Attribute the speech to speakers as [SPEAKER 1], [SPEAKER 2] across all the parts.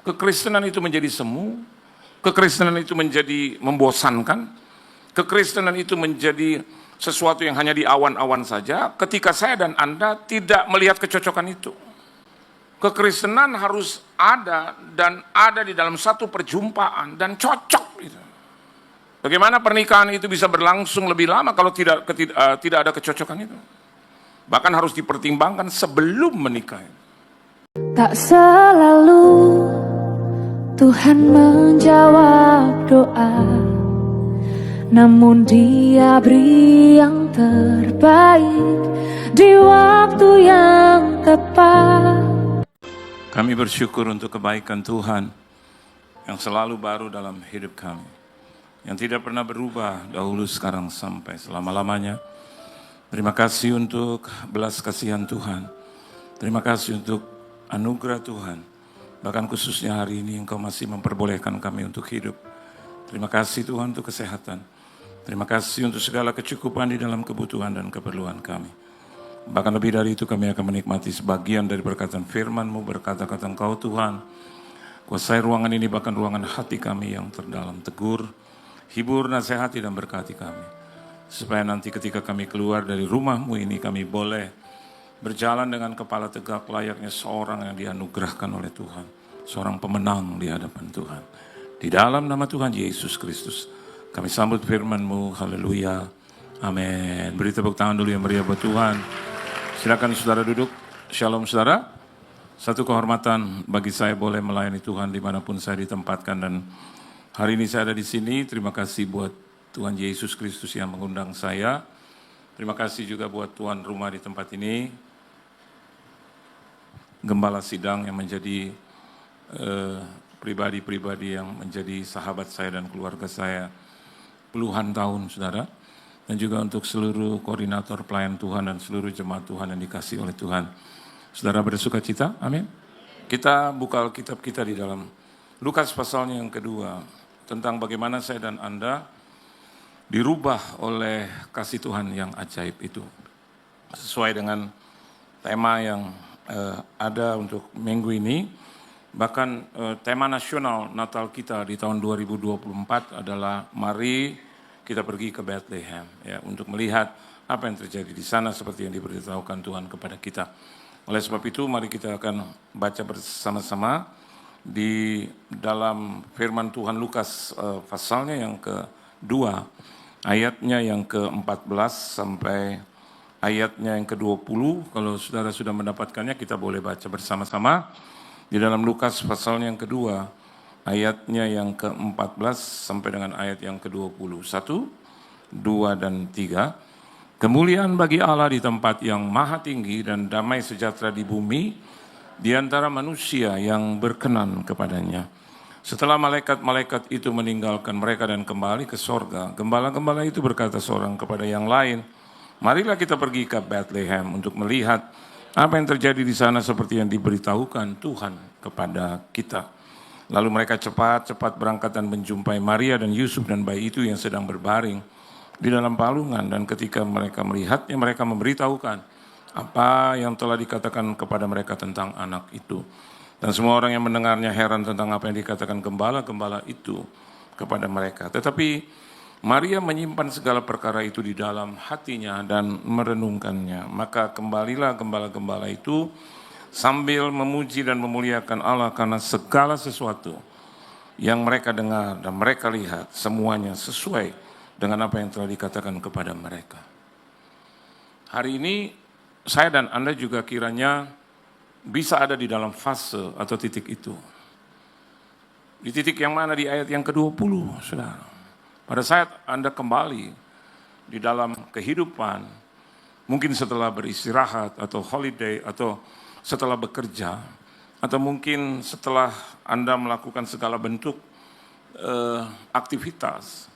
[SPEAKER 1] Kekristenan itu menjadi semu, kekristenan itu menjadi membosankan, kekristenan itu menjadi sesuatu yang hanya di awan-awan saja ketika saya dan Anda tidak melihat kecocokan itu. Kekristenan harus ada dan ada di dalam satu perjumpaan dan cocok gitu. Bagaimana pernikahan itu bisa berlangsung lebih lama kalau tidak ada kecocokan itu? Bahkan harus dipertimbangkan sebelum menikah.
[SPEAKER 2] Tak selalu Tuhan menjawab doa, namun Dia beri yang terbaik di waktu yang tepat.
[SPEAKER 1] Kami bersyukur untuk kebaikan Tuhan yang selalu baru dalam hidup kami, yang tidak pernah berubah dahulu, sekarang, sampai selama-lamanya. Terima kasih untuk belas kasihan Tuhan. Terima kasih untuk anugerah Tuhan. Bahkan khususnya hari ini Engkau masih memperbolehkan kami untuk hidup. Terima kasih Tuhan untuk kesehatan. Terima kasih untuk segala kecukupan di dalam kebutuhan dan keperluan kami. Bahkan lebih dari itu kami akan menikmati sebagian dari perkataan firman-Mu, berkata-kata Engkau Tuhan. Kuasai ruangan ini, bahkan ruangan hati kami yang terdalam. Tegur, hibur, nasihati dan berkati kami. Supaya nanti ketika kami keluar dari rumah-Mu ini, kami boleh berjalan dengan kepala tegak layaknya seorang yang dianugerahkan oleh Tuhan. Seorang pemenang di hadapan Tuhan. Di dalam nama Tuhan Yesus Kristus, kami sambut firman-Mu. Haleluya. Amin. Beri tepuk tangan dulu yang meriah buat Tuhan. Silakan saudara duduk. Shalom saudara. Satu kehormatan bagi saya boleh melayani Tuhan dimanapun saya ditempatkan. Dan hari ini saya ada di sini. Terima kasih buat Tuhan Yesus Kristus yang mengundang saya. Terima kasih juga buat tuan rumah di tempat ini, Gembala Sidang yang menjadi pribadi-pribadi yang menjadi sahabat saya dan keluarga saya puluhan tahun, saudara. Dan juga untuk seluruh koordinator pelayan Tuhan dan seluruh jemaat Tuhan yang dikasihi oleh Tuhan. Saudara bersuka cita, amin. Kita buka Alkitab kita di dalam Lukas pasalnya yang kedua, tentang bagaimana saya dan Anda dirubah oleh kasih Tuhan yang ajaib itu. Sesuai dengan tema yang ada untuk minggu ini, bahkan tema nasional Natal kita di tahun 2024 adalah mari kita pergi ke Bethlehem, ya, untuk melihat apa yang terjadi di sana seperti yang diberitahukan Tuhan kepada kita. Oleh sebab itu mari kita akan baca bersama-sama di dalam firman Tuhan Lukas pasalnya yang kedua, ayatnya yang ke-14 sampai ayatnya yang ke-20. Kalau saudara sudah mendapatkannya, kita boleh baca bersama-sama. Di dalam Lukas pasalnya yang kedua, ayatnya yang ke-14 sampai dengan ayat yang ke-20. 1, 2, dan 3. Kemuliaan bagi Allah di tempat yang maha tinggi dan damai sejahtera di bumi di antara manusia yang berkenan kepadanya. Setelah malaikat-malaikat itu meninggalkan mereka dan kembali ke sorga, gembala-gembala itu berkata seorang kepada yang lain, marilah kita pergi ke Bethlehem untuk melihat apa yang terjadi di sana seperti yang diberitahukan Tuhan kepada kita. Lalu mereka cepat-cepat berangkat dan menjumpai Maria dan Yusuf dan bayi itu yang sedang berbaring di dalam palungan. Dan ketika mereka melihatnya, mereka memberitahukan apa yang telah dikatakan kepada mereka tentang anak itu. Dan semua orang yang mendengarnya heran tentang apa yang dikatakan gembala-gembala itu kepada mereka. Tetapi Maria menyimpan segala perkara itu di dalam hatinya dan merenungkannya. Maka kembalilah gembala-gembala itu sambil memuji dan memuliakan Allah karena segala sesuatu yang mereka dengar dan mereka lihat semuanya sesuai dengan apa yang telah dikatakan kepada mereka. Hari ini saya dan Anda juga kiranya bisa ada di dalam fase atau titik itu. Di titik yang mana? Di ayat yang ke-20, saudara. Pada saat Anda kembali di dalam kehidupan, mungkin setelah beristirahat atau holiday atau setelah bekerja, atau mungkin setelah Anda melakukan segala bentuk aktivitas,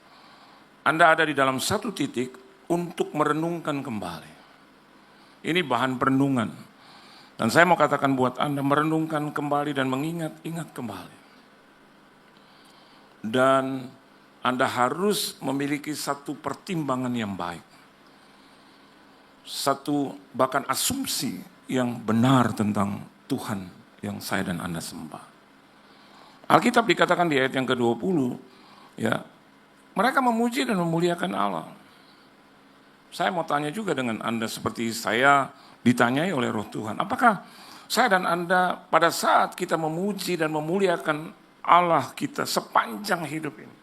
[SPEAKER 1] Anda ada di dalam satu titik untuk merenungkan kembali. Ini bahan perenungan. Dan saya mau katakan buat Anda, merenungkan kembali dan mengingat-ingat kembali. Dan Anda harus memiliki satu pertimbangan yang baik. Satu bahkan asumsi yang benar tentang Tuhan yang saya dan Anda sembah. Alkitab dikatakan di ayat yang ke-20, ya, mereka memuji dan memuliakan Allah. Saya mau tanya juga dengan Anda seperti saya ditanyai oleh Roh Tuhan. Apakah saya dan Anda pada saat kita memuji dan memuliakan Allah kita sepanjang hidup ini?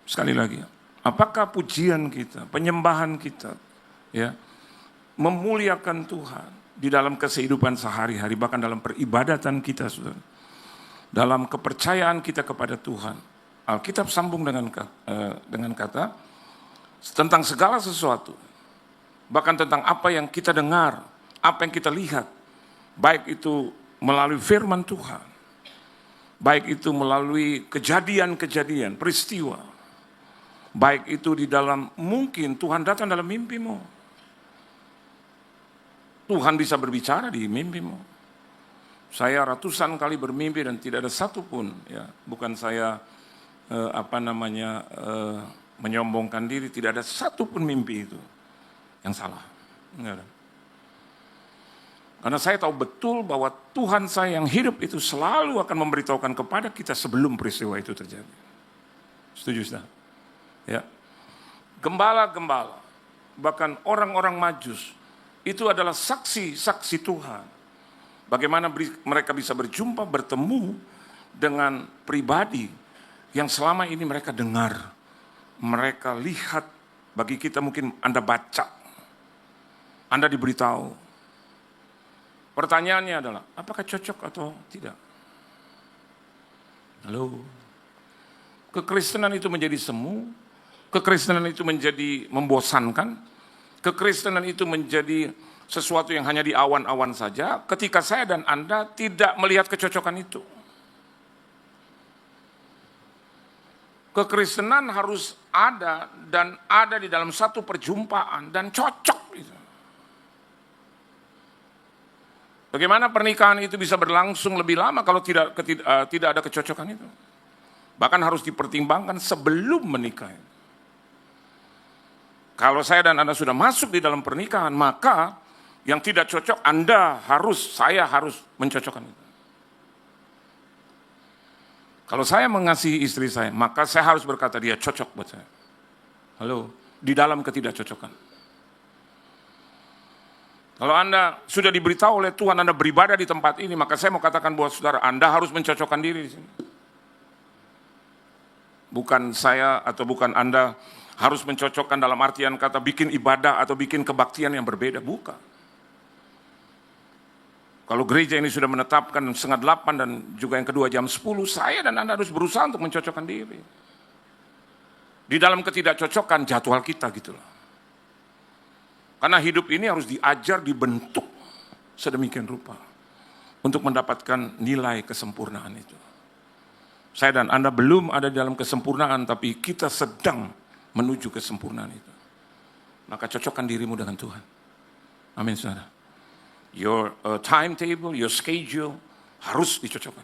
[SPEAKER 1] Sekali lagi, apakah pujian kita, penyembahan kita, ya, memuliakan Tuhan di dalam kehidupan sehari-hari, bahkan dalam peribadatan kita, saudara, dalam kepercayaan kita kepada Tuhan. Alkitab sambung dengan kata tentang segala sesuatu, bahkan tentang apa yang kita dengar, apa yang kita lihat, baik itu melalui firman Tuhan, baik itu melalui kejadian-kejadian, peristiwa, baik itu di dalam mungkin Tuhan datang dalam mimpimu. Tuhan bisa berbicara di mimpimu. Saya ratusan kali bermimpi dan tidak ada satupun, ya, bukan saya menyombongkan diri, tidak ada satupun mimpi itu yang salah. Enggak ada. Karena saya tahu betul bahwa Tuhan saya yang hidup itu selalu akan memberitahukan kepada kita sebelum peristiwa itu terjadi. Setuju, saudara? Ya. Gembala-gembala, bahkan orang-orang Majus, itu adalah saksi-saksi Tuhan. Bagaimana mereka bisa berjumpa, bertemu dengan pribadi yang selama ini mereka dengar, mereka lihat. Bagi kita mungkin Anda baca, Anda diberitahu. Pertanyaannya adalah, apakah cocok atau tidak? Halo? Kekristenan itu menjadi semu, kekristenan itu menjadi membosankan, kekristenan itu menjadi sesuatu yang hanya di awan-awan saja, ketika saya dan Anda tidak melihat kecocokan itu. Kekristenan harus ada dan ada di dalam satu perjumpaan dan cocok. Bagaimana pernikahan itu bisa berlangsung lebih lama kalau tidak ada kecocokan itu? Bahkan harus dipertimbangkan sebelum menikah. Kalau saya dan Anda sudah masuk di dalam pernikahan, maka yang tidak cocok saya harus mencocokkan itu. Kalau saya mengasihi istri saya, maka saya harus berkata dia cocok buat saya. Halo, di dalam ketidakcocokan. Kalau Anda sudah diberitahu oleh Tuhan Anda beribadah di tempat ini, maka saya mau katakan buat saudara, Anda harus mencocokkan diri di sini. Bukan saya atau bukan Anda harus mencocokkan dalam artian kata bikin ibadah atau bikin kebaktian yang berbeda, bukan. Kalau gereja ini sudah menetapkan 7:30 dan juga yang kedua jam 10, saya dan Anda harus berusaha untuk mencocokkan diri. Di dalam ketidakcocokan jadwal kita gitu loh. Karena hidup ini harus diajar, dibentuk sedemikian rupa untuk mendapatkan nilai kesempurnaan itu. Saya dan Anda belum ada di dalam kesempurnaan, tapi kita sedang menuju kesempurnaan itu. Maka cocokkan dirimu dengan Tuhan. Amin, saudara. Your timetable, your schedule harus dicocokkan.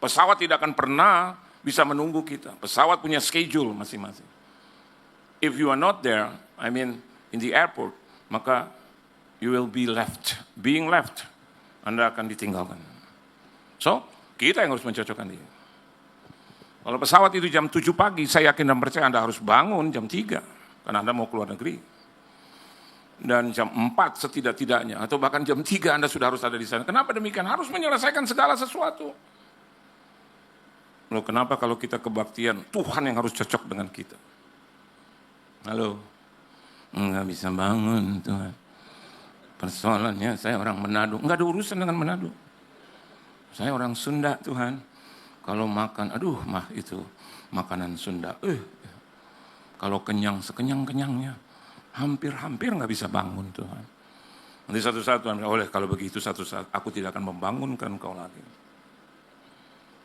[SPEAKER 1] Pesawat tidak akan pernah bisa menunggu kita. Pesawat punya schedule masing-masing. If you are not there, in the airport, maka you will be left. Being left, Anda akan ditinggalkan. So, kita yang harus mencocokkan diri. Kalau pesawat itu jam 7 pagi, saya yakin dan percaya Anda harus bangun jam 3, karena Anda mau keluar negeri. Dan jam 4 setidak-tidaknya, atau bahkan jam 3 Anda sudah harus ada di sana. Kenapa demikian? Harus menyelesaikan segala sesuatu. Loh, kenapa kalau kita kebaktian, Tuhan yang harus cocok dengan kita? Halo? Enggak bisa bangun, Tuhan. Persoalannya saya orang Manado. Enggak ada urusan dengan Manado. Saya orang Sunda, Tuhan. Kalau makan, itu makanan Sunda. Kalau kenyang, sekenyang-kenyangnya. Hampir nggak bisa bangun, Tuhan. Nanti satu saat Tuhan bilang, kalau begitu satu saat aku tidak akan membangunkan kau lagi.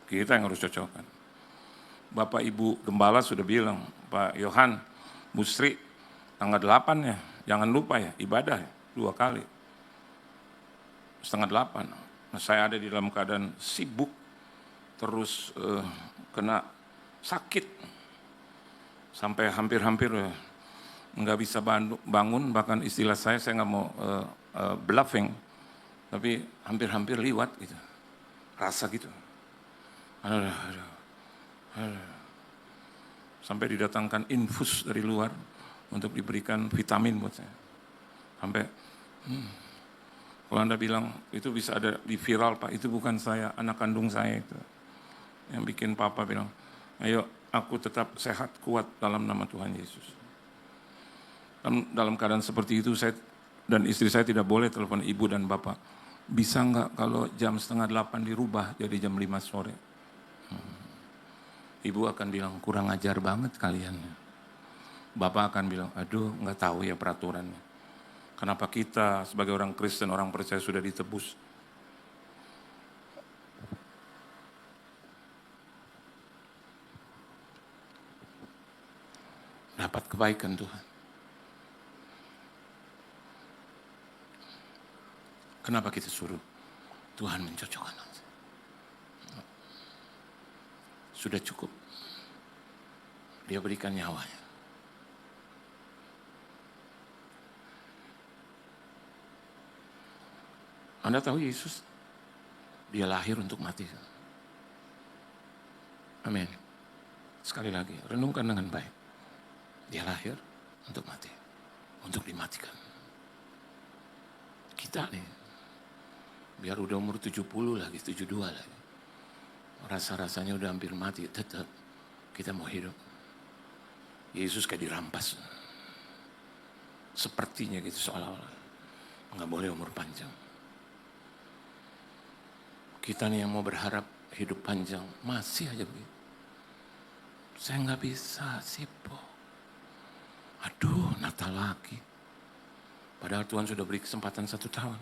[SPEAKER 1] Kita yang harus cocokkan. Bapak Ibu Gembala sudah bilang, Pak Yohan, Bu Sri, tanggal 8 ya, jangan lupa ya, ibadah 2 kali. 7:30. Nah, saya ada di dalam keadaan sibuk, terus kena sakit. Sampai hampir nggak bisa bangun, bahkan istilah saya nggak mau bluffing, tapi hampir liwat gitu. rasa gitu. Aduh. Sampai didatangkan infus dari luar untuk diberikan vitamin buat saya. Sampai, kalau Anda bilang itu bisa ada di viral Pak, itu bukan saya, anak kandung saya itu. Yang bikin Papa bilang, ayo aku tetap sehat, kuat dalam nama Tuhan Yesus. Dalam keadaan seperti itu saya dan istri saya tidak boleh telepon ibu dan bapak. Bisa nggak kalau jam 7:30 dirubah jadi jam 5 sore? Ibu akan bilang kurang ajar banget kalian. Bapak akan bilang, aduh nggak tahu ya peraturannya. Kenapa kita sebagai orang Kristen, orang percaya sudah ditebus? Dapat kebaikan Tuhan. Kenapa kita suruh Tuhan mencocokkan? Sudah cukup. Dia berikan nyawanya. Anda tahu Yesus, dia lahir untuk mati. Amin. Sekali lagi, renungkan dengan baik. Dia lahir untuk mati, untuk dimatikan. Kita nih, biar udah umur 70 lagi, 72 lagi. Rasa-rasanya udah hampir mati, tetap kita mau hidup. Yesus kayak dirampas. Sepertinya gitu seolah-olah. Nggak boleh umur panjang. Kita nih yang mau berharap hidup panjang, masih aja begitu. Saya nggak bisa, sibuk. Aduh, Natal lagi. Padahal Tuhan sudah beri kesempatan 1 tahun.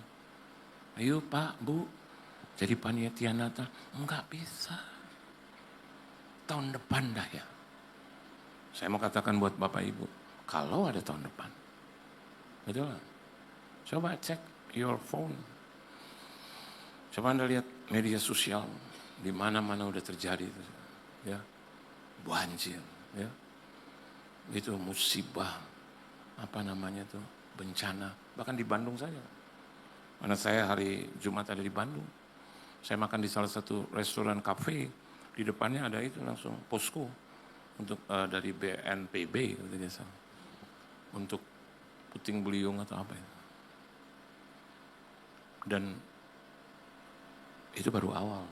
[SPEAKER 1] Ayo Pak, Bu, jadi panitia Natal. Enggak bisa. Tahun depan dah ya. Saya mau katakan buat Bapak Ibu, kalau ada tahun depan. Betul gak? Coba cek your phone. Coba Anda lihat media sosial. Di mana-mana udah terjadi. Ya. Banjir. Ya. Itu musibah. Apa namanya tuh? Bencana. Bahkan di Bandung saja. Mana saya hari Jumat ada di Bandung. Saya makan di salah satu restoran kafe, di depannya ada itu langsung posko untuk dari BNPB gitu, untuk puting beliung atau apa itu. Dan itu baru awal.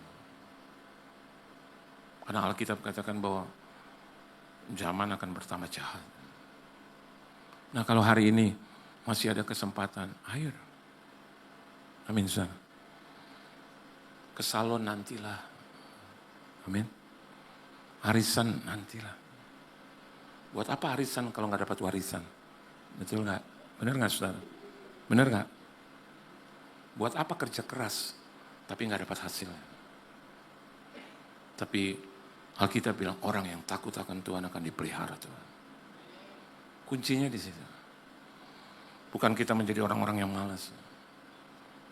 [SPEAKER 1] Karena Alkitab katakan bahwa zaman akan bertambah jahat. Nah kalau hari ini masih ada kesempatan, ayo. Amin. Ke salon nantilah. Amin. Arisan nantilah. Buat apa arisan kalau nggak dapat warisan? Betul nggak? Benar nggak saudara? Benar nggak? Buat apa kerja keras tapi nggak dapat hasilnya? Tapi Alkitab bilang orang yang takut akan Tuhan akan dipelihara Tuhan. Kuncinya di situ. Bukan kita menjadi orang-orang yang malas.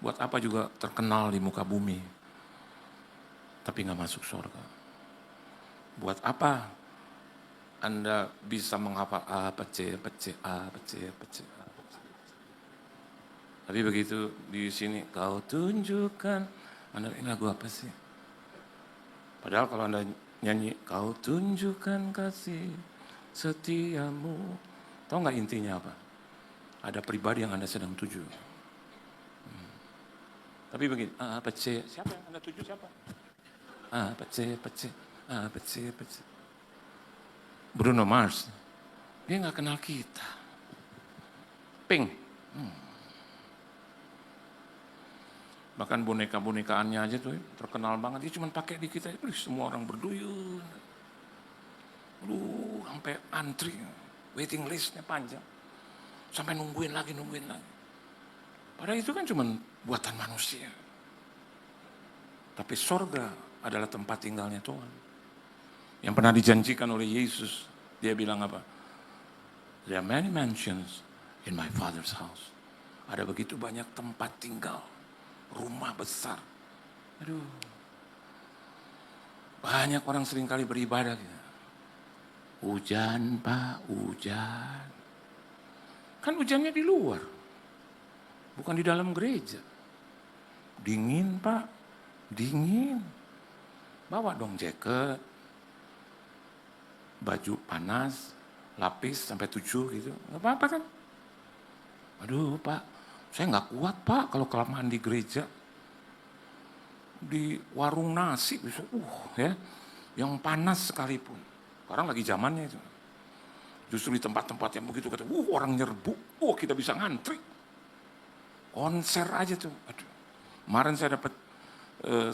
[SPEAKER 1] Buat apa juga terkenal di muka bumi, tapi nggak masuk surga. Buat apa Anda bisa menghafal A, B, C, B, C, A, B, C, B, C, A, B, C. Tapi begitu di sini, kau tunjukkan, Anda ini lagu apa sih? Padahal kalau Anda nyanyi, kau tunjukkan kasih setiamu. Tahu nggak intinya apa? Ada pribadi yang Anda sedang tuju. Tapi begini, A, B, C, siapa yang Anda tuju siapa? A, B, C, B, C, A, B, C, B, C. Bruno Mars, dia nggak kenal kita. Pink. Bahkan boneka-bonekaannya aja tuh terkenal banget. Dia cuma pakai di kita, semua orang berduyun. Sampai antri, waiting listnya panjang. Sampai nungguin lagi. Padahal itu kan cuma buatan manusia. Tapi sorga adalah tempat tinggalnya Tuhan. Yang pernah dijanjikan oleh Yesus. Dia bilang apa? There are many mansions in my Father's house. Ada begitu banyak tempat tinggal. Rumah besar. Aduh. Banyak orang seringkali beribadah gitu. Hujan Pak, hujan. Kan hujannya di luar. Bukan di dalam gereja. Dingin Pak, dingin. Bawa dong jaket, baju panas, lapis sampai 7 gitu. Gak apa-apa kan? Aduh Pak, saya gak kuat Pak kalau kelamaan di gereja. Di warung nasi bisa, ya, yang panas sekalipun. Sekarang lagi zamannya itu. Justru di tempat-tempat yang begitu kata, orang nyerbu, kita bisa ngantri. Konser aja tuh. Aduh. Kemarin saya dapat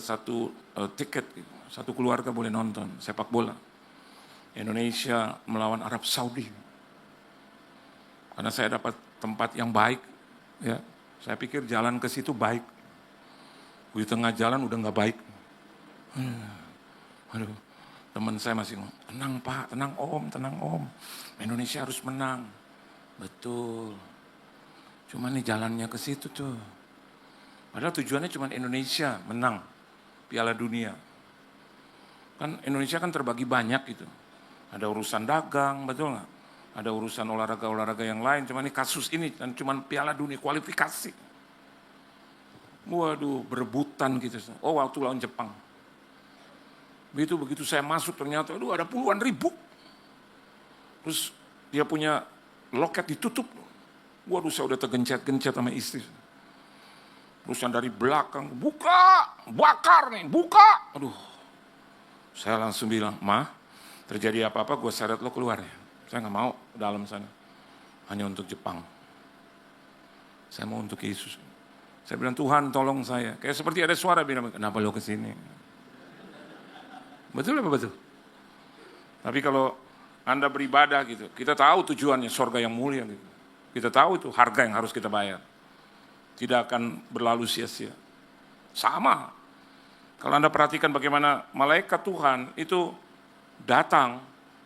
[SPEAKER 1] satu tiket, satu keluarga boleh nonton sepak bola. Indonesia melawan Arab Saudi. Karena saya dapat tempat yang baik, ya. Saya pikir jalan ke situ baik. Di tengah jalan udah nggak baik. Aduh, teman saya masih ngomong, tenang Pak, tenang Om. Indonesia harus menang. Betul. Cuma nih jalannya ke situ tuh. Padahal tujuannya cuma Indonesia menang Piala Dunia. Kan Indonesia kan terbagi banyak gitu. Ada urusan dagang, betul nggak? Ada urusan olahraga-olahraga yang lain. Cuma ini kasus ini dan cuma Piala Dunia kualifikasi. Waduh, berebutan gitu. Waktu lawan Jepang. Begitu saya masuk ternyata, ada puluhan ribu. Terus dia punya loket ditutup. Waduh, saya udah tergencet-gencet sama istri. Terus yang dari belakang, buka, bakar nih, buka. Aduh, saya langsung bilang, Ma, terjadi apa-apa gue seret lo keluar ya. Saya gak mau dalam sana. Hanya untuk Jepang. Saya mau untuk Yesus. Saya bilang, Tuhan tolong saya. Kayak seperti ada suara bilang, kenapa lo kesini? Betul apa betul? Tapi kalau Anda beribadah gitu, kita tahu tujuannya surga yang mulia gitu. Kita tahu itu harga yang harus kita bayar. Tidak akan berlalu sia-sia. Sama. Kalau Anda perhatikan bagaimana malaikat Tuhan itu datang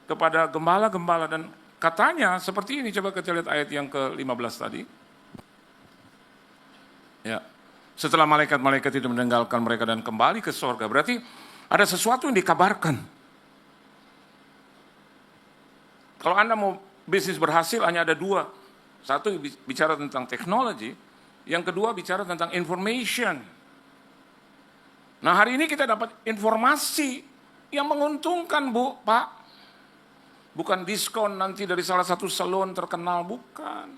[SPEAKER 1] kepada gembala-gembala dan katanya seperti ini. Coba kita lihat ayat yang ke-15 tadi. Ya. Setelah malaikat-malaikat itu meninggalkan mereka dan kembali ke surga, berarti ada sesuatu yang dikabarkan. Kalau Anda mau bisnis berhasil hanya ada dua. Satu bicara tentang teknologi, yang kedua bicara tentang information. Nah hari ini kita dapat informasi yang menguntungkan Bu, Pak. Bukan diskon nanti dari salah satu salon terkenal, bukan.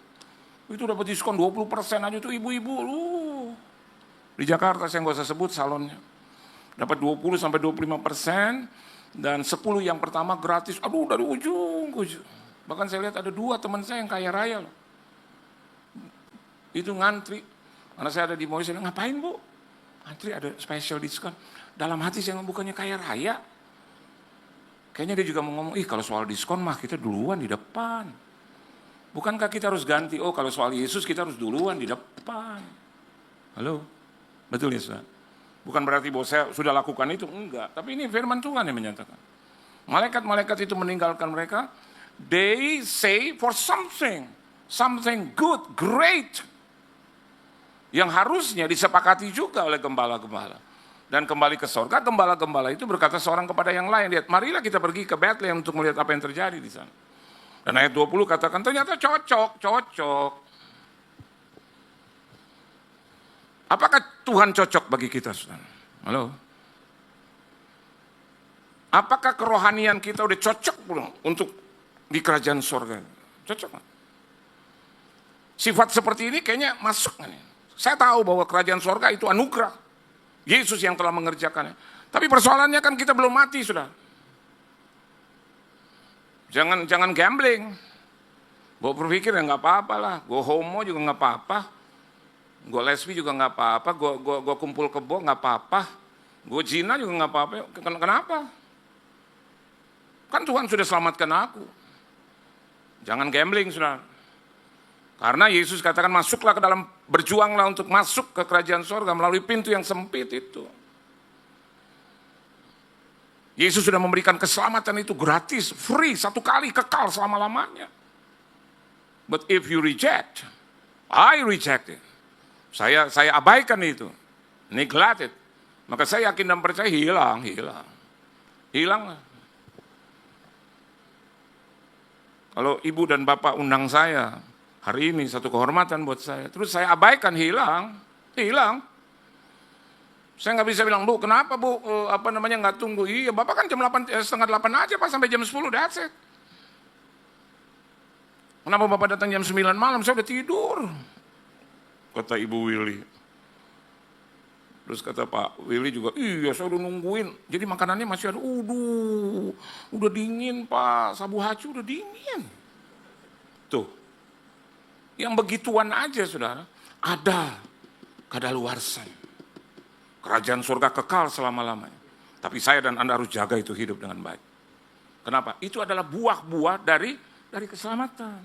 [SPEAKER 1] Itu dapat diskon 20% aja tuh ibu-ibu. Di Jakarta saya nggak usah sebut salonnya. Dapat 20-25% dan 10 yang pertama gratis. Aduh dari ujung ke ujung. Bahkan saya lihat ada 2 teman saya yang kaya raya loh. Itu ngantri. Karena saya ada di Moy, saya bilang, ngapain Bu? Ngantri ada special diskon. Dalam hati saya bukannya kaya raya. Kayaknya dia juga mau ngomong, kalau soal diskon mah kita duluan di depan. Bukankah kita harus ganti, kalau soal Yesus kita harus duluan di depan. Halo? Betul ya Saudara? Bukan berarti bahwa saya sudah lakukan itu, enggak. Tapi ini firman Tuhan yang menyatakan. Malaikat-malaikat itu meninggalkan mereka, they say for something good, great. Yang harusnya disepakati juga oleh gembala-gembala. Dan kembali ke surga, gembala-gembala itu berkata seorang kepada yang lain, lihat, marilah kita pergi ke Bethlehem untuk melihat apa yang terjadi di sana. Dan ayat 20 katakan, ternyata cocok. Apakah Tuhan cocok bagi kita, saudara? Halo? Apakah kerohanian kita udah cocok belum untuk di kerajaan surga? Cocok nggak? Sifat seperti ini kayaknya masuk nih. Saya tahu bahwa kerajaan surga itu anugerah. Yesus yang telah mengerjakannya. Tapi persoalannya kan kita belum mati, saudara. Jangan gambling. Gue berpikir ya nggak apa-apa lah. Gue homo juga nggak apa-apa. Gue lesbi juga nggak apa-apa. Gue kumpul kebo nggak apa-apa. Gue zina juga nggak apa-apa. Kenapa? Kan Tuhan sudah selamatkan aku. Jangan gambling, saudara. Karena Yesus katakan masuklah ke dalam, berjuanglah untuk masuk ke kerajaan surga melalui pintu yang sempit itu. Yesus sudah memberikan keselamatan itu gratis, free, satu kali, kekal selama-lamanya. But if you reject, I reject it. Saya abaikan itu, neglect it. Maka saya yakin dan percaya hilang. Hilang. Kalau ibu dan bapak undang saya, hari ini satu kehormatan buat saya. Terus saya abaikan, hilang. Saya nggak bisa bilang, Bu, kenapa Bu, nggak tunggu? Iya, Bapak kan jam 8, setengah 8 aja Pak, sampai jam 10, that's it. Kenapa Bapak datang jam 9 malam, saya udah tidur. Kata Ibu Willy. Terus kata Pak Willy juga, iya saya udah nungguin. Jadi makanannya masih ada, udah dingin Pak, sabu hacu udah dingin. Tuh, yang begituan aja saudara, ada kadaluarsan. Kerajaan surga kekal selama-lamanya. Tapi saya dan Anda harus jaga itu hidup dengan baik. Kenapa? Itu adalah buah-buah dari keselamatan.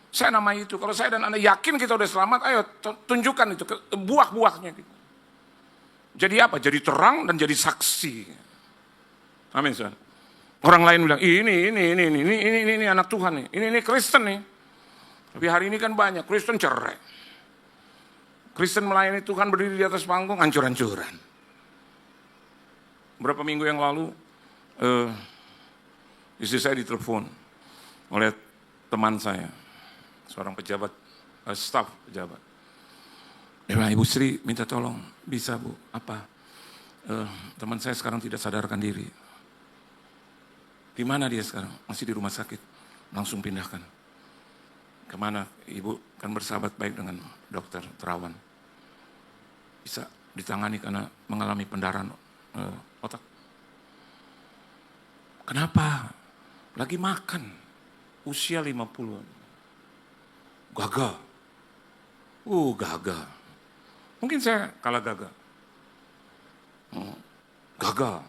[SPEAKER 1] Saya namai itu. Kalau saya dan Anda yakin kita udah selamat, ayo tunjukkan itu buah-buahnya. Jadi apa? Jadi terang dan jadi saksi. Amin. Saudara. Orang lain bilang, ini anak Tuhan nih, ini Kristen nih. Tapi hari ini kan banyak Kristen cerai. Kristen melayani Tuhan berdiri di atas panggung, hancur-hancuran. Berapa minggu yang lalu, istri saya ditelepon oleh teman saya, seorang pejabat, staf pejabat. Dia bilang, Ibu Sri minta tolong, bisa Bu, apa? Teman saya sekarang tidak sadarkan diri. Di mana dia sekarang? Masih di rumah sakit. Langsung pindahkan. Kemana? Ibu kan bersahabat baik dengan dokter Terawan. Bisa ditangani karena mengalami pendarahan otak. Kenapa? Lagi makan. Usia 50-an. Gagal. Gagal. Mungkin saya kalah gagal. Gagal.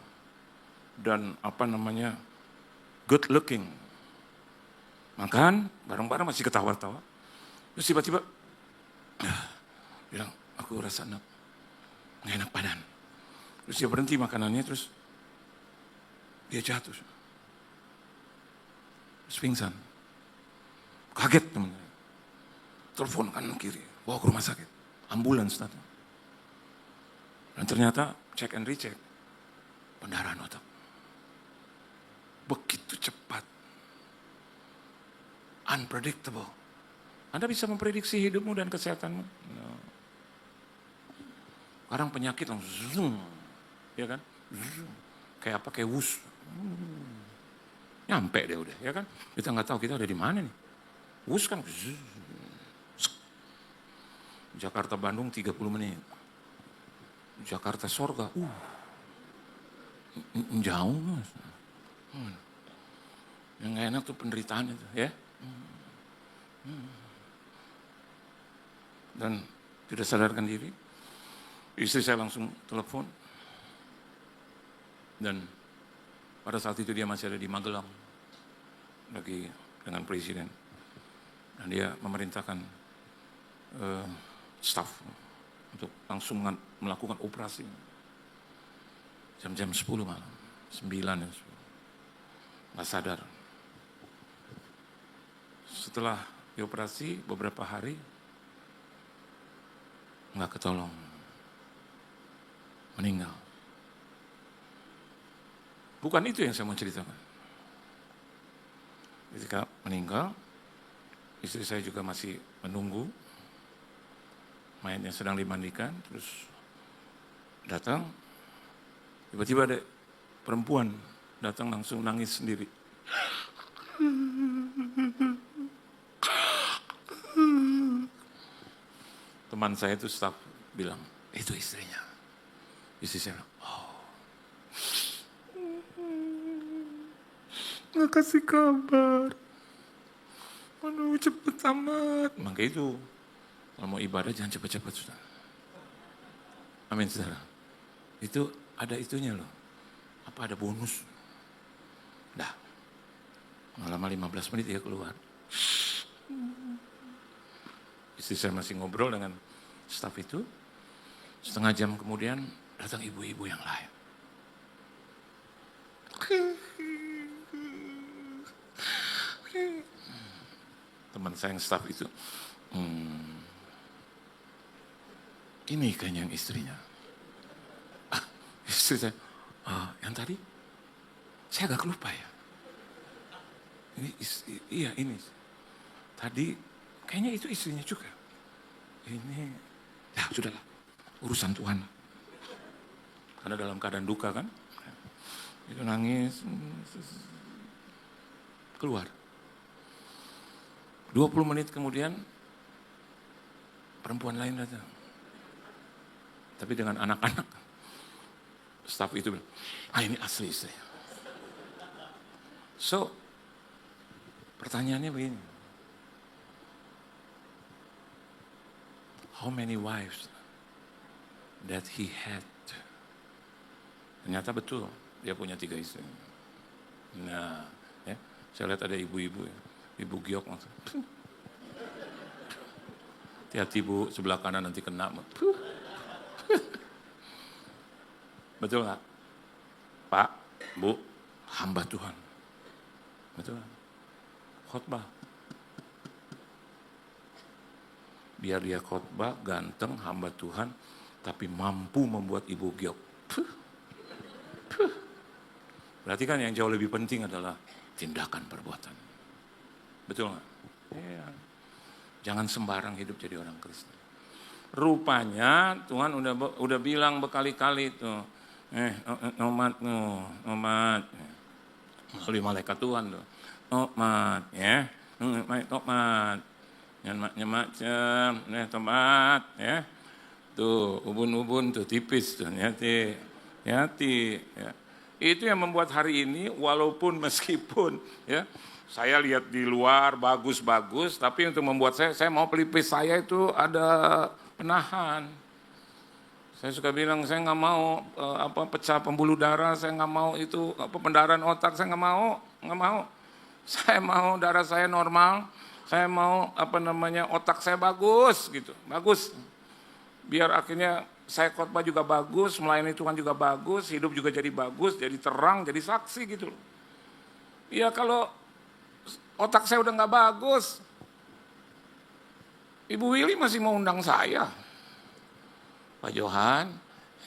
[SPEAKER 1] Dan good looking. Makan, bareng-bareng masih ketawa-tawa. Terus tiba-tiba, bilang, aku rasa nggak enak badan. Terus dia berhenti makanannya, terus dia jatuh. Terus pingsan. Kaget teman-teman. Telepon kanan kiri, bawa ke rumah sakit. Ambulans datang. Dan ternyata cek and recheck. Pendarahan otak. Begitu cepat. Unpredictable. Anda bisa memprediksi hidupmu dan kesehatanmu? No. Sekarang penyakit langsung zoom, ya kan? Zoom. Kayak apa? Kayak wus. Nyampe deh udah, ya kan? Kita nggak tahu kita udah di mana nih. Wus kan. Jakarta Bandung 30 menit. Jakarta Sorga. Jauh Mas. Yang nggak enak tuh penderitaan itu, ya. Dan tidak sadarkan diri, istri saya langsung telepon, dan pada saat itu dia masih ada di Magelang, lagi dengan presiden, dan dia memerintahkan staf untuk langsung melakukan operasi jam-jam 10 malam, 9 ya, nggak sadar. Setelah dioperasi beberapa hari, nggak ketolong, meninggal. Bukan itu yang saya mau ceritakan. Ketika meninggal, istri saya juga masih menunggu, mayatnya sedang dimandikan, terus datang, tiba-tiba ada perempuan datang langsung nangis sendiri. Teman saya itu staf bilang, itu istrinya. Istri saya bilang, nggak kasih kabar. Aduh cepet amat. Maka itu, kalau mau ibadah jangan cepet-cepet sudah. Amin saudara. Itu ada itunya loh. Apa ada bonus? Dah. Nggak lama 15 menit dia keluar. Istri saya masih ngobrol dengan staf itu. Setengah jam kemudian datang ibu-ibu yang lain. Teman saya yang staf itu. Ini kayaknya yang istrinya. Istri saya, yang tadi saya agak lupa ya. Iya ini. Tadi kayaknya itu istrinya juga. Ini, ya sudahlah, urusan Tuhan. karena dalam keadaan duka kan. Itu nangis, keluar. 20 menit kemudian, perempuan lain datang. Tapi dengan anak-anak. Staf itu bilang, ini asli istri. So, pertanyaannya begini. How many wives that he had? Ternyata betul, dia punya 3 istri. Nah, ya, saya lihat ada ibu-ibu, ya. Ibu giok langsung. Hati-hati bu, sebelah kanan nanti kena. Betul nggak? Pak, Bu, hamba Tuhan. Betul. Khotbah. Biar dia khotbah, ganteng, hamba Tuhan, tapi mampu membuat ibu giok. Berarti kan yang jauh lebih penting adalah tindakan perbuatan. Betul nggak? Iya. Jangan sembarang hidup jadi orang Kristen. Rupanya Tuhan udah bilang berkali-kali tuh, umat, melalui malaikat Tuhan tuh, umat, ya, umat, nyemak, tomat, ya, tuh ubun-ubun tuh tipis tuh, hati, ya. Itu yang membuat hari ini, walaupun meskipun, ya, saya lihat di luar bagus-bagus, tapi untuk membuat saya mau pelipis saya itu ada penahan. Saya suka bilang saya nggak mau pecah pembuluh darah, saya nggak mau itu pendarahan otak, saya nggak mau. Saya mau darah saya normal, saya mau otak saya bagus gitu, bagus. Biar akhirnya saya khotbah juga bagus, melayani Tuhan juga bagus, hidup juga jadi bagus, jadi terang, jadi saksi gitu. Ya kalau otak saya udah nggak bagus, Ibu Willy masih mau undang saya. Pak Johan,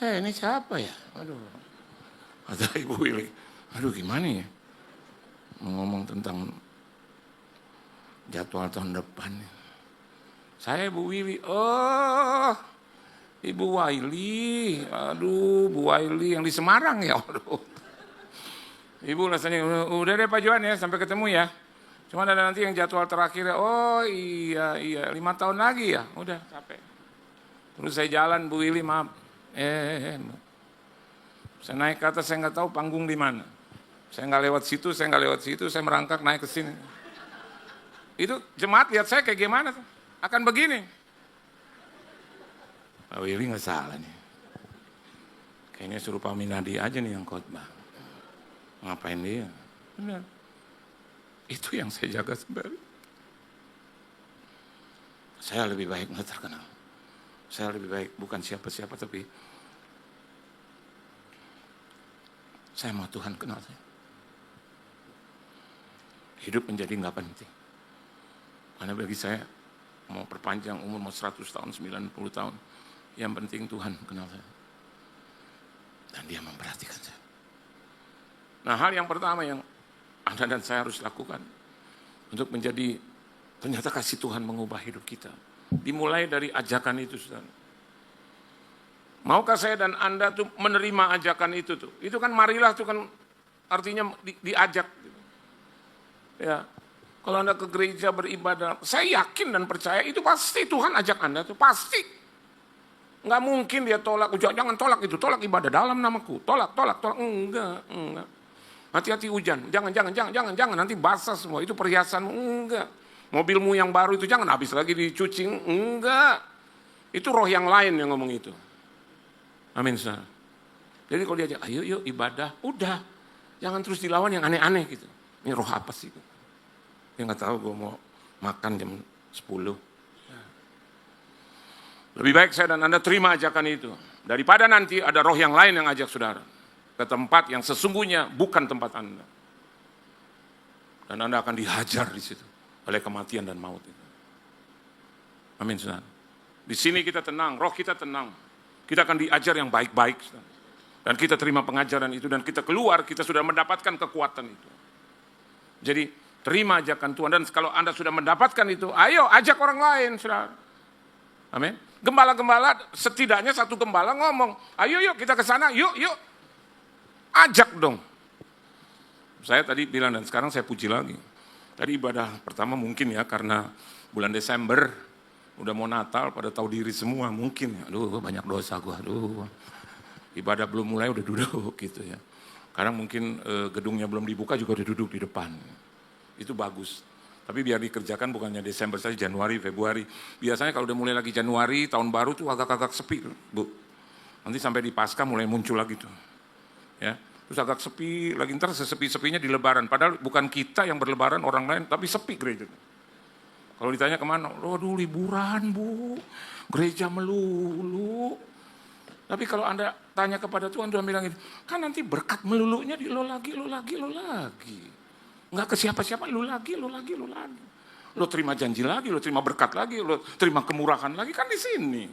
[SPEAKER 1] ini siapa ya? Aduh, kata Ibu Willy, aduh gimana ya? Ngomong tentang jadwal tahun depan. Saya Ibu Willy, Ibu Willy, aduh Bu Willy yang di Semarang ya, aduh. Ibu rasanya, udah deh Pak Johan ya, sampai ketemu ya. Cuma ada nanti yang jadwal terakhir, iya, 5 tahun lagi ya, udah capek. Terus saya jalan, Bu Willy maaf, saya naik ke atas, saya nggak tahu panggung di mana. Saya nggak lewat situ, saya merangkak naik ke sini. Itu jemaat lihat saya kayak gimana tuh, akan begini. Pak Willy nggak salah nih. Kayaknya suruh Pak Minadi aja nih yang khotbah. Ngapain dia? Benar. Itu yang saya jaga sembari. Saya lebih baik nggak terkenal. Saya lebih baik bukan siapa-siapa, tapi saya mau Tuhan kenal saya. Hidup menjadi nggak penting. Karena bagi saya, mau perpanjang umur, mau 100 tahun, 90 tahun, yang penting Tuhan kenal saya. Dan dia memperhatikan saya. Nah, hal yang pertama yang Anda dan saya harus lakukan untuk menjadi, ternyata kasih Tuhan mengubah hidup kita. Dimulai dari ajakan itu, saudara. Maukah saya dan Anda tuh menerima ajakan itu tuh? Itu kan marilah tuh kan artinya diajak. Gitu. Ya, kalau Anda ke gereja beribadah, saya yakin dan percaya itu pasti Tuhan ajak Anda tuh, pasti. Nggak mungkin dia tolak, jangan tolak itu, tolak ibadah dalam namaku, tolak, enggak. Hati-hati hujan, jangan, nanti basah semua, itu perhiasanmu, enggak. Mobilmu yang baru itu jangan habis lagi dicuci, enggak. Itu roh yang lain yang ngomong itu. Amin, saudara. Jadi kalau diajak, ayo yuk ibadah, udah. Jangan terus dilawan yang aneh-aneh gitu. Ini roh apa sih? Dia nggak tahu gue mau makan jam 10. Lebih baik saya dan Anda terima ajakan itu. Daripada nanti ada roh yang lain yang ajak saudara ke tempat yang sesungguhnya bukan tempat Anda. Dan Anda akan dihajar di situ oleh kematian dan maut itu. Amin, saudara. Di sini kita tenang, roh kita tenang. Kita akan diajar yang baik-baik. Saudara. Dan kita terima pengajaran itu dan kita keluar, kita sudah mendapatkan kekuatan itu. Jadi terima ajakan Tuhan, dan kalau Anda sudah mendapatkan itu, ayo ajak orang lain, saudara. Amin. Gembala-gembala, setidaknya satu gembala ngomong, ayo yuk kita ke sana, yuk. Ajak dong. Saya tadi bilang dan sekarang saya puji lagi. Tadi ibadah pertama mungkin ya karena bulan Desember, udah mau Natal, pada tahu diri semua mungkin. Aduh banyak dosa gua, aduh. Ibadah belum mulai udah duduk gitu ya. Kadang mungkin gedungnya belum dibuka juga udah duduk di depan. Itu bagus. Tapi biar dikerjakan bukannya Desember saja, Januari, Februari. Biasanya kalau udah mulai lagi Januari, tahun baru tuh agak-agak sepi, Bu. Nanti sampai di Paskah mulai muncul lagi tuh. Ya, terus agak sepi, lagi ntar sesepi-sepinya di Lebaran. Padahal bukan kita yang berlebaran, orang lain, tapi sepi gereja. Kalau ditanya kemana, aduh liburan Bu, gereja melulu. Tapi kalau Anda tanya kepada Tuhan, Tuhan bilang ini, kan nanti berkat melulunya di lo lagi. Enggak ke siapa-siapa, lo lagi. Lo terima janji lagi, lo terima berkat lagi, lo terima kemurahan lagi, kan di sini.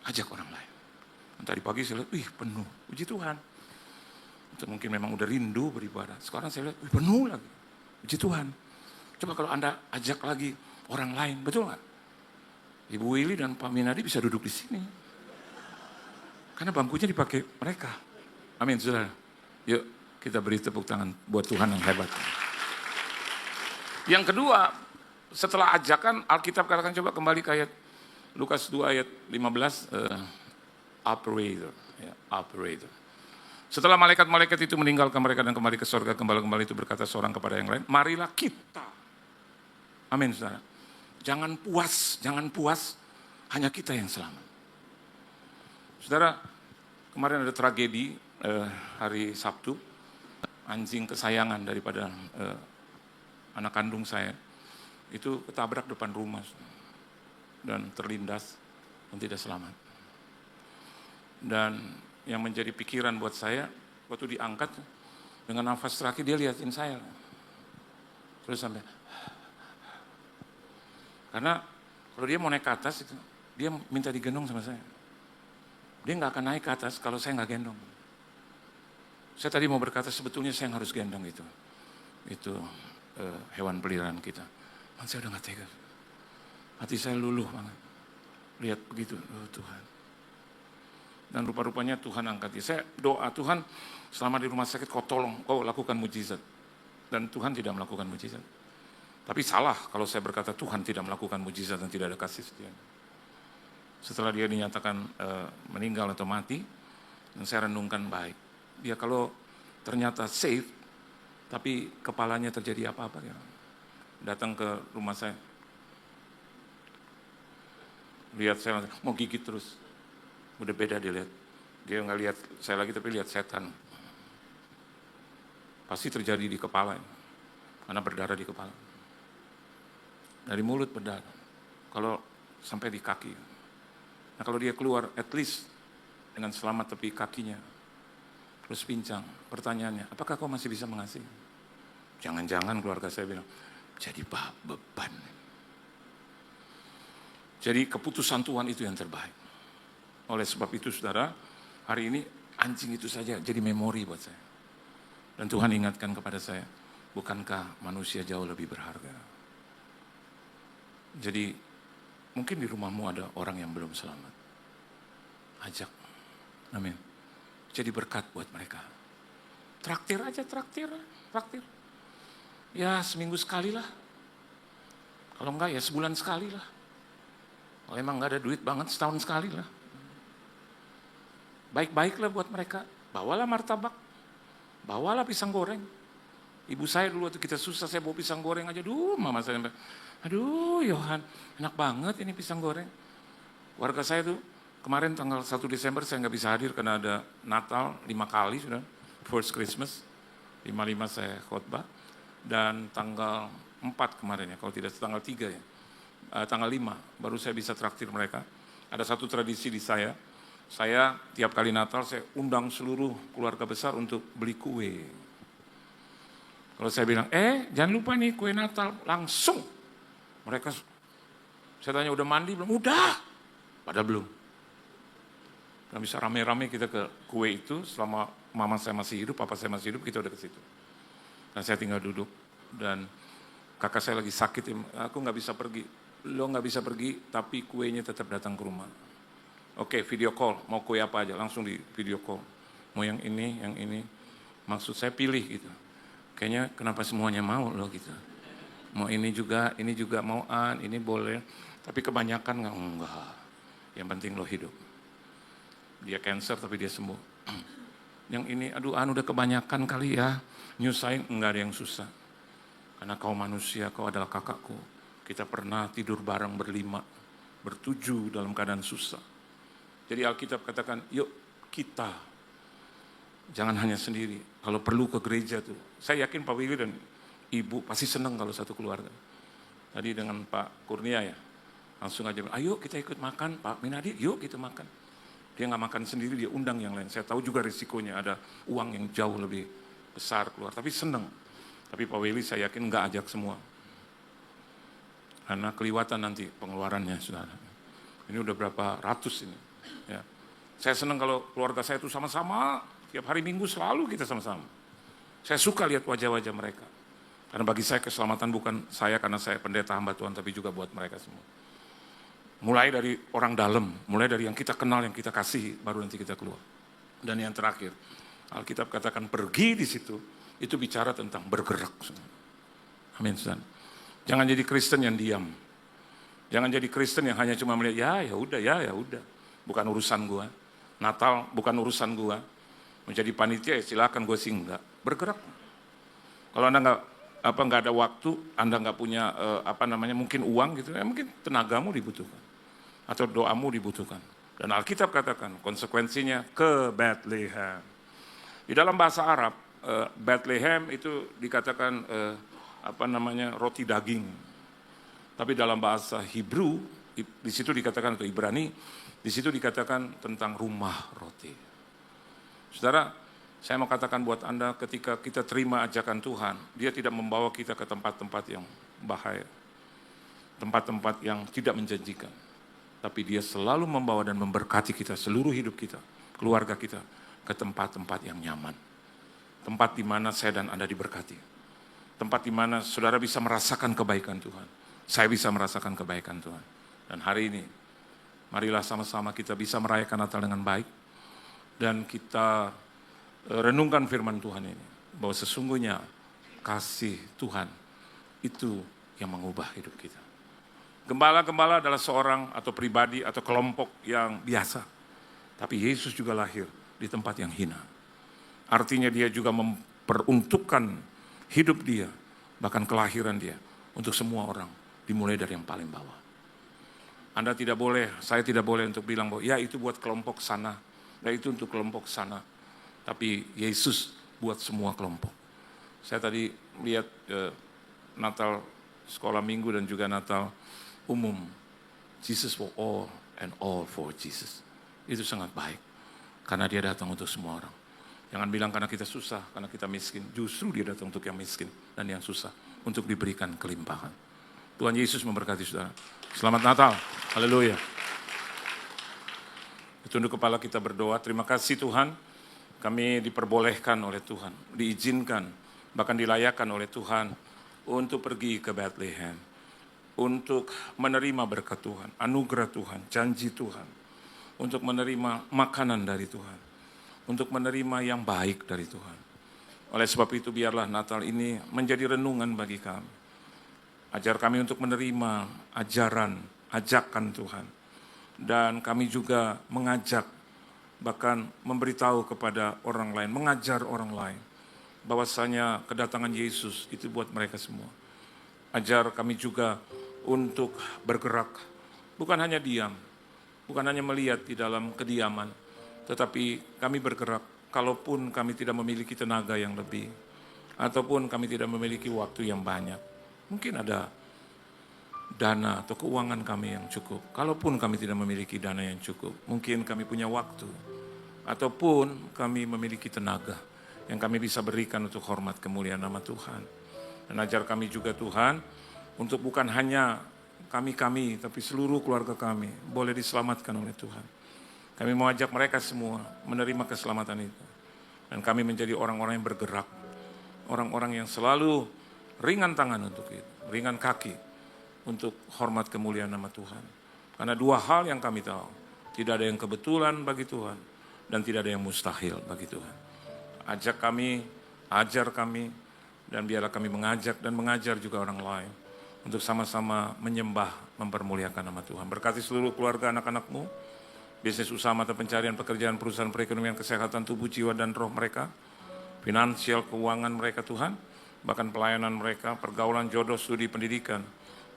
[SPEAKER 1] Ajak orang lain. Tadi pagi saya lihat, penuh, puji Tuhan. Itu mungkin memang udah rindu beribadah. Sekarang saya lihat, penuh lagi, puji Tuhan. Coba kalau Anda ajak lagi orang lain, betul nggak? Ibu Willy dan Pak Minadi bisa duduk di sini. Karena bangkunya dipakai mereka. Amin, saudara. Yuk kita beri tepuk tangan buat Tuhan yang hebat. Yang kedua, setelah ajakan, Alkitab katakan coba kembali ke ayat Lukas 2 ayat 15, operator. Setelah malaikat-malaikat itu meninggalkan mereka dan kembali ke surga, gembala-gembala itu berkata seorang kepada yang lain, marilah kita. Amin, saudara. Jangan puas, hanya kita yang selamat. Saudara, kemarin ada tragedi hari Sabtu, anjing kesayangan daripada anak kandung saya, itu ketabrak depan rumah dan terlindas dan tidak selamat. Dan yang menjadi pikiran buat saya, waktu diangkat, dengan nafas terakhir dia liatin saya. Terus sampai, karena kalau dia mau naik ke atas, dia minta digendong sama saya. Dia nggak akan naik ke atas kalau saya nggak gendong. Saya tadi mau berkata sebetulnya saya yang harus gendong itu hewan peliharaan kita. Man, saya udah nggak tega. Hati saya luluh banget. Lihat begitu, oh Tuhan. Dan rupa-rupanya Tuhan angkat dia. Saya doa, Tuhan selama di rumah sakit kau tolong, kau lakukan mujizat. Dan Tuhan tidak melakukan mujizat. Tapi salah kalau saya berkata Tuhan tidak melakukan mujizat dan tidak ada kasih setia. Setelah dia dinyatakan meninggal atau mati, dan saya renungkan baik. Dia kalau ternyata safe, tapi kepalanya terjadi apa-apa. Ya. Datang ke rumah saya. Lihat saya, mau gigit terus. Udah beda dia lihat. Dia nggak lihat saya lagi, tapi lihat setan. Pasti terjadi di kepala. Ya. Karena berdarah di kepala. Dari mulut berdarah. Kalau sampai di kaki. Nah kalau dia keluar, at least dengan selamat tapi kakinya. Terus pincang, pertanyaannya, apakah kau masih bisa mengasihi? Jangan-jangan keluarga saya bilang, jadi beban. Jadi keputusan Tuhan itu yang terbaik. Oleh sebab itu saudara, hari ini anjing itu saja jadi memori buat saya. Dan Tuhan ingatkan kepada saya, bukankah manusia jauh lebih berharga? Jadi mungkin di rumahmu ada orang yang belum selamat. Ajak, amin. Jadi berkat buat mereka. Traktir aja, traktir. Ya seminggu sekali lah. Kalau enggak ya sebulan sekali lah. Kalau emang enggak ada duit banget setahun sekali lah. Baik-baiklah buat mereka. Bawalah martabak. Bawalah pisang goreng. Ibu saya dulu waktu kita susah saya bawa pisang goreng aja. Mama saya aduh Yohan, enak banget ini pisang goreng. Warga saya tuh kemarin tanggal 1 Desember saya nggak bisa hadir karena ada Natal 5 kali sudah, first Christmas, 5 saya khotbah, dan tanggal 4 kemarin ya, kalau tidak tanggal 3 ya, tanggal 5 baru saya bisa traktir mereka. Ada satu tradisi di saya tiap kali Natal saya undang seluruh keluarga besar untuk beli kue. Kalau saya bilang, jangan lupa nih kue Natal, langsung mereka, saya tanya udah mandi belum? Udah, padahal belum. Nah, bisa rame-rame kita ke kue itu selama mama saya masih hidup, papa saya masih hidup, kita udah ke situ. Dan saya tinggal duduk dan kakak saya lagi sakit, aku nggak bisa pergi. Lo nggak bisa pergi, tapi kuenya tetap datang ke rumah. Oke, video call, mau kue apa aja, langsung di video call. Mau yang ini. Maksud saya pilih gitu. Kayaknya kenapa semuanya mau lo gitu. Mau ini juga mau ini boleh. Tapi kebanyakan enggak. Yang penting lo hidup. Dia cancer tapi dia sembuh. Yang ini, aduh udah kebanyakan kali ya. Nyusahin, enggak ada yang susah. Karena kau manusia, kau adalah kakakku. Kita pernah tidur bareng berlima, bertujuh dalam keadaan susah. Jadi Alkitab katakan, yuk kita, jangan hanya sendiri. Kalau perlu ke gereja tuh, saya yakin Pak Willy dan Ibu pasti senang kalau satu keluarga. Tadi dengan Pak Kurnia ya, langsung aja, ayo kita ikut makan, Pak Minadi, yuk kita makan. Dia nggak makan sendiri, dia undang yang lain. Saya tahu juga risikonya, ada uang yang jauh lebih besar keluar, tapi senang. Tapi Pak Willy saya yakin nggak ajak semua. Karena keliwatan nanti pengeluarannya, saudara. Ini udah berapa ratus ini. Ya. Saya senang kalau keluarga saya itu sama-sama, tiap hari Minggu selalu kita sama-sama. Saya suka lihat wajah-wajah mereka. Karena bagi saya keselamatan bukan saya karena saya pendeta hamba Tuhan, tapi juga buat mereka semua. Mulai dari orang dalam, mulai dari yang kita kenal, yang kita kasihi, baru nanti kita keluar. Dan yang terakhir, Alkitab katakan pergi di situ, itu bicara tentang bergerak. Amin. Jangan jadi Kristen yang diam. Jangan jadi Kristen yang hanya cuma melihat, ya udah. Bukan urusan gua. Natal bukan urusan gua. Menjadi panitia ya silakan, gua sih enggak. Bergerak. Kalau Anda nggak ada waktu, Anda nggak punya mungkin uang gitu, ya mungkin tenagamu dibutuhkan atau doamu dibutuhkan. Dan Alkitab katakan konsekuensinya ke Bethlehem. Di dalam bahasa Arab, Bethlehem itu dikatakan roti daging. Tapi dalam bahasa Hebrew di situ dikatakan, atau Ibrani, di situ dikatakan tentang rumah roti. Saudara, saya mau katakan buat Anda, ketika kita terima ajakan Tuhan, dia tidak membawa kita ke tempat-tempat yang bahaya, tempat-tempat yang tidak menjanjikan. Tapi dia selalu membawa dan memberkati kita, seluruh hidup kita, keluarga kita, ke tempat-tempat yang nyaman. Tempat di mana saya dan Anda diberkati. Tempat di mana saudara bisa merasakan kebaikan Tuhan. Saya bisa merasakan kebaikan Tuhan. Dan hari ini, marilah sama-sama kita bisa merayakan Natal dengan baik. Dan kita renungkan firman Tuhan ini. Bahwa sesungguhnya kasih Tuhan itu yang mengubah hidup kita. Gembala-gembala adalah seorang atau pribadi atau kelompok yang biasa. Tapi Yesus juga lahir di tempat yang hina. Artinya dia juga memperuntukkan hidup dia, bahkan kelahiran dia, untuk semua orang, dimulai dari yang paling bawah. Anda tidak boleh, saya tidak boleh untuk bilang bahwa ya itu buat kelompok sana, ya itu untuk kelompok sana. Tapi Yesus buat semua kelompok. Saya tadi lihat Natal sekolah minggu dan juga Natal umum. Jesus for all and all for Jesus. Itu sangat baik. Karena dia datang untuk semua orang. Jangan bilang karena kita susah, karena kita miskin. Justru dia datang untuk yang miskin dan yang susah. Untuk diberikan kelimpahan. Tuhan Yesus memberkati saudara. Selamat Natal. Haleluya. Tunduk kepala kita berdoa. Terima kasih Tuhan. Kami diperbolehkan oleh Tuhan. Diizinkan. Bahkan dilayakkan oleh Tuhan. Untuk pergi ke Bethlehem. Untuk menerima berkat Tuhan. Anugerah Tuhan. Janji Tuhan. Untuk menerima makanan dari Tuhan. Untuk menerima yang baik dari Tuhan. Oleh sebab itu biarlah Natal ini menjadi renungan bagi kami. Ajar kami untuk menerima ajaran, ajakan Tuhan. Dan kami juga mengajak, bahkan memberitahu kepada orang lain, mengajar orang lain. Bahwasanya kedatangan Yesus itu buat mereka semua. Ajar kami juga untuk bergerak, bukan hanya diam, bukan hanya melihat di dalam kediaman, tetapi kami bergerak kalaupun kami tidak memiliki tenaga yang lebih, ataupun kami tidak memiliki waktu yang banyak. Mungkin ada dana atau keuangan kami yang cukup. Kalaupun kami tidak memiliki dana yang cukup, mungkin kami punya waktu, ataupun kami memiliki tenaga yang kami bisa berikan untuk hormat kemuliaan nama Tuhan. Dan ajar kami juga Tuhan, untuk bukan hanya kami, tapi seluruh keluarga kami boleh diselamatkan oleh Tuhan. Kami mau ajak mereka semua menerima keselamatan itu. Dan kami menjadi orang-orang yang bergerak. Orang-orang yang selalu ringan tangan untuk itu. ringan kaki untuk hormat kemuliaan nama Tuhan. Karena dua hal yang kami tahu, tidak ada yang kebetulan bagi Tuhan dan tidak ada yang mustahil bagi Tuhan. Ajak kami, ajar kami, dan biarlah kami mengajak dan mengajar juga orang lain untuk sama-sama menyembah, mempermuliakan nama Tuhan. Berkati seluruh keluarga anak-anakmu, bisnis usaha mata pencarian, pekerjaan, perusahaan, perekonomian, kesehatan, tubuh, jiwa, dan roh mereka, finansial, keuangan mereka Tuhan, bahkan pelayanan mereka, pergaulan, jodoh, studi, pendidikan,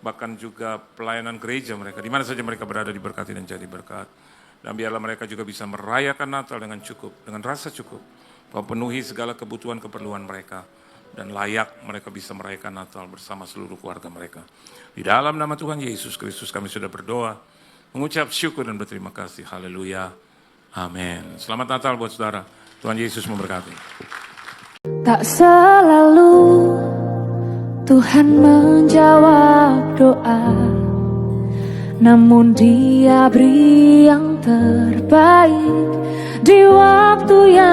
[SPEAKER 1] bahkan juga pelayanan gereja mereka, di mana saja mereka berada diberkati dan jadi berkat. Dan biarlah mereka juga bisa merayakan Natal dengan cukup, dengan rasa cukup, memenuhi segala kebutuhan keperluan mereka, dan layak mereka bisa merayakan Natal bersama seluruh keluarga mereka. Di dalam nama Tuhan Yesus Kristus kami sudah berdoa, mengucap syukur dan berterima kasih. Haleluya. Amin. Selamat Natal buat saudara. Tuhan Yesus memberkati.
[SPEAKER 2] Tak selalu Tuhan menjawab doa, namun Dia beri yang terbaik di waktu yang